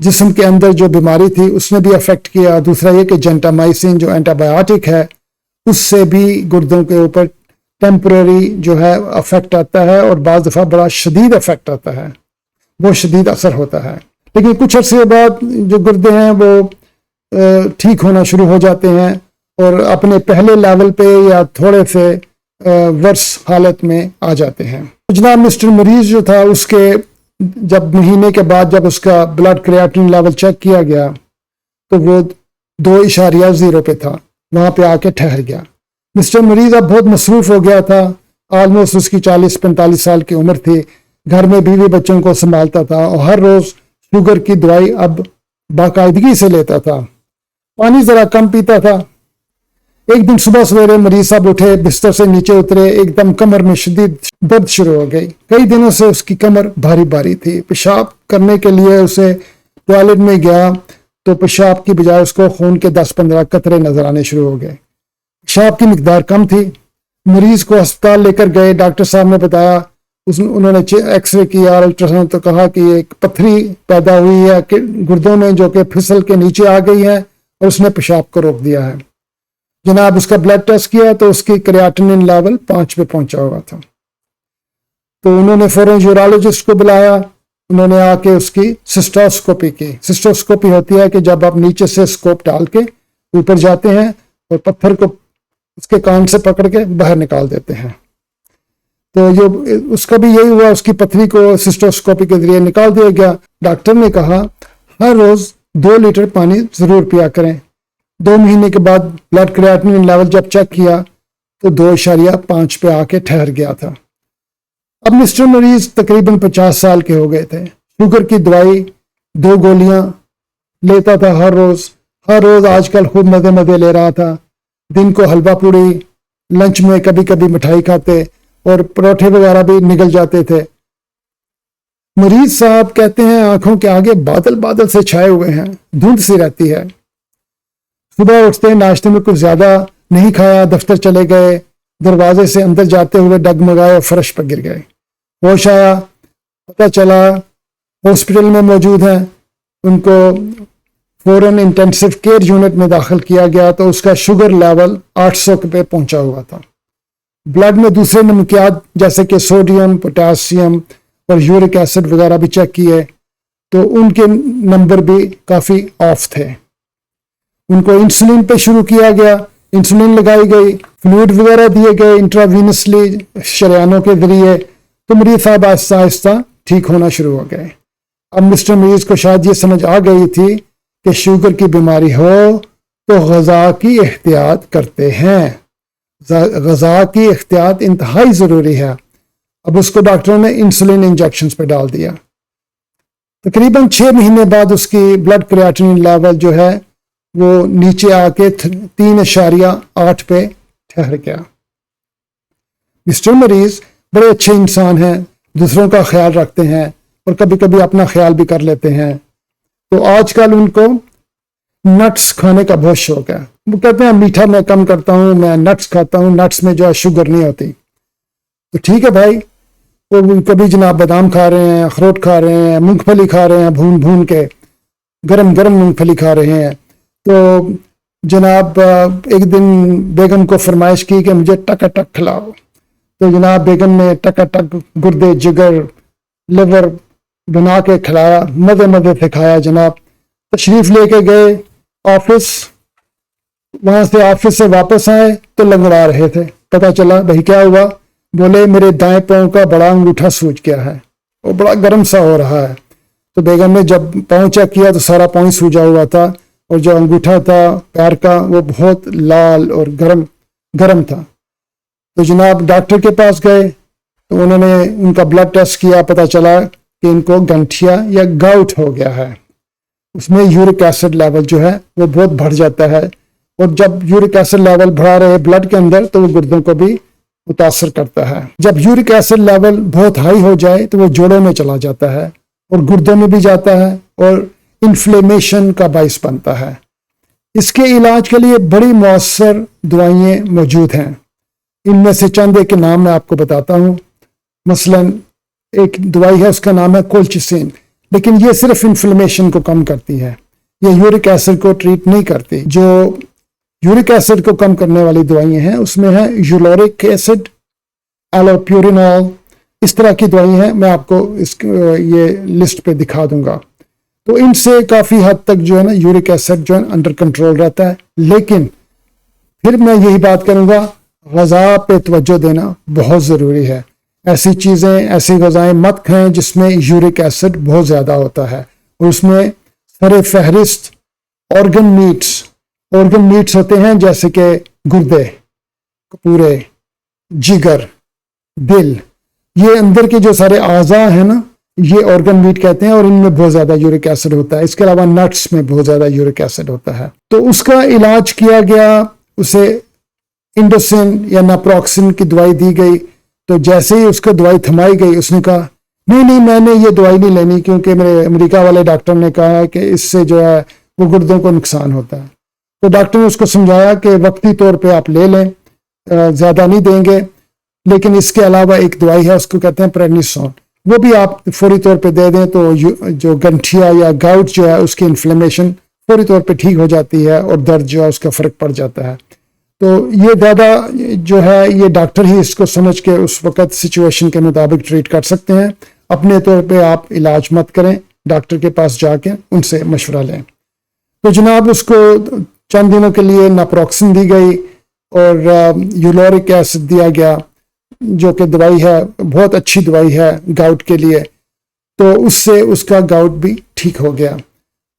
جسم کے اندر جو بیماری تھی اس نے بھی افیکٹ کیا. دوسرا یہ کہ جینٹامائسن جو اینٹی بایوٹک ہے اس سے بھی گردوں کے اوپر ٹیمپرری جو ہے افیکٹ آتا ہے، اور بعض دفعہ بڑا شدید افیکٹ آتا ہے، بہت شدید اثر ہوتا ہے. لیکن کچھ عرصے بعد جو گردے ہیں وہ ٹھیک ہونا شروع ہو جاتے ہیں اور اپنے پہلے لیول پہ یا تھوڑے سے ورس حالت میں آ جاتے ہیں. جناب مسٹر مریض جو تھا اس کے جب مہینے کے بعد جب اس کا بلڈ کریاٹین لیول چیک کیا گیا تو وہ 2.0 پہ تھا، وہاں پہ آ کے ٹھہر گیا. مسٹر مریض اب بہت مصروف ہو گیا تھا، آلموسٹ اس کی 40-45 سال کی عمر تھی، گھر میں بیوی بچوں کو سنبھالتا تھا اور ہر روز شوگر کی دوائی اب باقاعدگی سے لیتا تھا. پانی ذرا کم پیتا تھا. ایک دن صبح سویرے مریض صاحب اٹھے، بستر سے نیچے اترے، ایک دم کمر میں شدید درد شروع ہو گئی. کئی دنوں سے اس کی کمر بھاری بھاری تھی. پیشاب کرنے کے لیے اسے ٹوائلٹ میں گیا تو پیشاب کی بجائے اس کو خون کے 10-15 قطرے نظر آنے شروع ہو گئے. پیشاب کی مقدار کم تھی. مریض کو ہسپتال لے کر گئے. ڈاکٹر صاحب نے بتایا، انہوں نے ایکس رے کیا، الٹرا ساؤنڈ، تو کہا کہ ایک پتھری پیدا ہوئی ہے کہ گردوں میں جو کہ پھسل کے نیچے آ گئی ہے اور اس نے پیشاب کو روک دیا ہے. جناب اس کا بلڈ ٹیسٹ کیا تو اس کی کریاٹینن لیول 5 پہ پہنچا ہوا تھا. تو انہوں نے فوراً یورالوجسٹ کو بلایا. انہوں نے آ کے اس کی سسٹوسکوپی کی. سسٹوسکوپی ہوتی ہے کہ جب آپ نیچے سے اسکوپ ڈال کے اوپر جاتے ہیں اور پتھر کو اس کے کان سے پکڑ کے باہر نکال دیتے ہیں. تو اس کا بھی یہی ہوا، اس کی پتھری کو سسٹوسکوپی کے ذریعے نکال دیا گیا. ڈاکٹر نے کہا ہر روز 2 لیٹر پانی ضرور پیا کریں. 2 مہینے کے بعد بلڈ کریاٹینن لیول جب چیک کیا تو 2.5 پہ آ کے ٹھہر گیا تھا. اب مسٹر مریض تقریباً 50 سال کے ہو گئے تھے. شوگر کی دوائی 2 گولیاں لیتا تھا ہر روز آج کل خوب مزے لے رہا تھا. دن کو حلوہ پوڑی، لنچ میں کبھی کبھی مٹھائی کھاتے اور پروٹھے وغیرہ بھی نگل جاتے تھے. مریض صاحب کہتے ہیں آنکھوں کے آگے بادل سے چھائے ہوئے ہیں، دھند سی رہتی ہے. صبح اٹھتے ناشتے میں کچھ زیادہ نہیں کھایا، دفتر چلے گئے، دروازے سے اندر جاتے ہوئے ڈگمگائے اور فرش پر گر گئے. ہوش آیا، پتہ چلا ہاسپٹل میں موجود ہیں. ان کو فوراً انٹینسو کیئر یونٹ میں داخل کیا گیا تو اس کا شوگر لیول 800 پہ پہنچا ہوا تھا. بلڈ میں دوسرے نمکیات جیسے کہ سوڈیم، پوٹاسیم اور یورک ایسڈ وغیرہ بھی چیک کیے تو ان کے نمبر بھی کافی آف تھے. ان کو انسولین پہ شروع کیا گیا، انسولین لگائی گئی، فلوئڈ وغیرہ دیے گئے انٹراوینسلی شریانوں کے ذریعے. تو مریض صاحب آہستہ آہستہ ٹھیک ہونا شروع ہو گئے. اب مسٹر مریض کو شاید یہ سمجھ آ گئی تھی کہ شوگر کی بیماری ہو تو غذا کی احتیاط کرتے ہیں. غذا کی احتیاط انتہائی ضروری ہے. اب اس کو ڈاکٹروں نے انسولین انجیکشنز پہ ڈال دیا. تقریباً 6 مہینے بعد اس کی بلڈ کریاٹینن لیول جو ہے وہ نیچے آ کے 3.8 پہ ٹھہر گیا. مسٹر مریض بڑے اچھے انسان ہیں، دوسروں کا خیال رکھتے ہیں اور کبھی کبھی اپنا خیال بھی کر لیتے ہیں. تو آج کل ان کو نٹس کھانے کا بہت شوق ہے. وہ کہتے ہیں میٹھا میں کم کرتا ہوں، میں نٹس کھاتا ہوں، نٹس میں جو ہے شوگر نہیں ہوتی. تو ٹھیک ہے بھائی، وہ کبھی جناب بادام کھا رہے ہیں، اخروٹ کھا رہے ہیں، مونگ پھلی کھا رہے ہیں بھون کے، گرم مونگ پھلی کھا رہے ہیں. تو جناب ایک دن بیگم کو فرمائش کی کہ مجھے ٹکا ٹک کھلاؤ. تو جناب بیگم نے ٹکا ٹک گردے، جگر، لیور بنا کے کھلایا، مزے سے کھایا. جناب تشریف لے کے گئے آفس، وہاں سے آفس سے واپس آئے تو لنگڑا رہے تھے. پتہ چلا بھائی کیا ہوا؟ بولے میرے دائیں پاؤں کا بڑا انگوٹھا سوج گیا ہے، وہ بڑا گرم سا ہو رہا ہے. تو بیگم نے جب پاؤں چیک کیا تو سارا پاؤں سوجا ہوا تھا اور جو انگوٹھا تھا پیر کا وہ بہت لال اور گرم تھا. تو جناب ڈاکٹر کے پاس گئے تو انہوں نے ان کا بلڈ ٹیسٹ کیا. پتہ چلا کہ ان کو گنٹھیا یا گاؤٹ ہو گیا ہے. اس میں یورک ایسڈ لیول جو ہے وہ بہت بڑھ جاتا ہے، اور جب یورک ایسڈ لیول بڑھا رہے بلڈ کے اندر تو وہ گردوں کو بھی متاثر کرتا ہے. جب یورک ایسڈ لیول بہت ہائی ہو جائے تو وہ جوڑوں میں چلا جاتا ہے اور گردوں میں بھی جاتا ہے اور انفلیمیشن کا باعث بنتا ہے. اس کے علاج کے لیے بڑی مؤثر دوائیں موجود ہیں. ان میں سے چند ایک کے نام میں آپ کو بتاتا ہوں. مثلا ایک دوائی ہے، اس کا نام ہے کولچسین، لیکن یہ صرف انفلیمیشن کو کم کرتی ہے، یہ یورک ایسڈ کو ٹریٹ نہیں کرتی۔ جو یورک ایسڈ کو کم کرنے والی دوائیں ہیں اس میں ہے یولورک ایسڈ، ایلوپیورینول، اس طرح کی دوائیں ہیں، میں آپ کو یہ لسٹ پہ دکھا دوں گا۔ تو ان سے کافی حد تک جو ہے نا یورک ایسڈ جو ہے انڈر کنٹرول رہتا ہے، لیکن پھر میں یہی بات کروں گا، غذا پہ توجہ دینا بہت ضروری ہے۔ ایسی چیزیں، ایسی غذائیں مت کھائیں جس میں یورک ایسڈ بہت زیادہ ہوتا ہے، اور اس میں سر فہرست آرگن میٹس ہوتے ہیں، جیسے کہ گردے، پورے جگر، دل، یہ اندر کے جو سارے اعضاء ہیں نا، یہ آرگن میٹ کہتے ہیں، اور ان میں بہت زیادہ یورک ایسڈ ہوتا ہے۔ اس کے علاوہ نٹس میں بہت زیادہ یورک ایسڈ ہوتا ہے۔ تو اس کا علاج کیا گیا، اسے انڈوسن یا ناپروکسن کی دوائی دی گئی، تو جیسے ہی اس کو دوائی تھمائی گئی اس نے کہا نہیں میں نے یہ دوائی نہیں لینی، کیونکہ میرے امریکہ والے ڈاکٹر نے کہا ہے کہ اس سے جو ہے وہ گردوں کو نقصان ہوتا ہے۔ تو ڈاکٹر نے اس کو سمجھایا کہ وقتی طور پہ آپ لے لیں، زیادہ نہیں دیں گے، لیکن اس کے علاوہ ایک دوائی ہے، اس کو کہتے ہیں پریڈنیسون، وہ بھی آپ فوری طور پہ دے دیں تو جو گنٹھیا یا گاؤٹ جو ہے اس کی انفلیمیشن فوری طور پہ ٹھیک ہو جاتی ہے، اور درد جو ہے اس کا فرق پڑ جاتا ہے۔ تو یہ زیادہ جو ہے یہ ڈاکٹر ہی اس کو سمجھ کے اس وقت سچویشن کے مطابق ٹریٹ کر سکتے ہیں، اپنے طور پہ آپ علاج مت کریں، ڈاکٹر کے پاس جا کے ان سے مشورہ لیں۔ تو جناب اس کو چند دنوں کے لیے ناپروکسن دی گئی اور یولورک ایسڈ دیا گیا، جو کہ دوائی ہے، بہت اچھی دوائی ہے گاؤٹ کے لیے، تو اس سے اس کا گاؤٹ بھی ٹھیک ہو گیا۔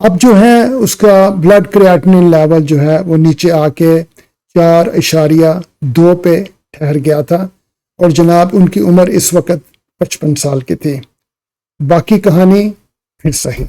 اب جو ہے اس کا بلڈ کریاٹنین لیول جو ہے وہ نیچے آ کے 4.2 پہ ٹھہر گیا تھا، اور جناب ان کی عمر اس وقت 55 سال کی تھی۔ باقی کہانی پھر صحیح۔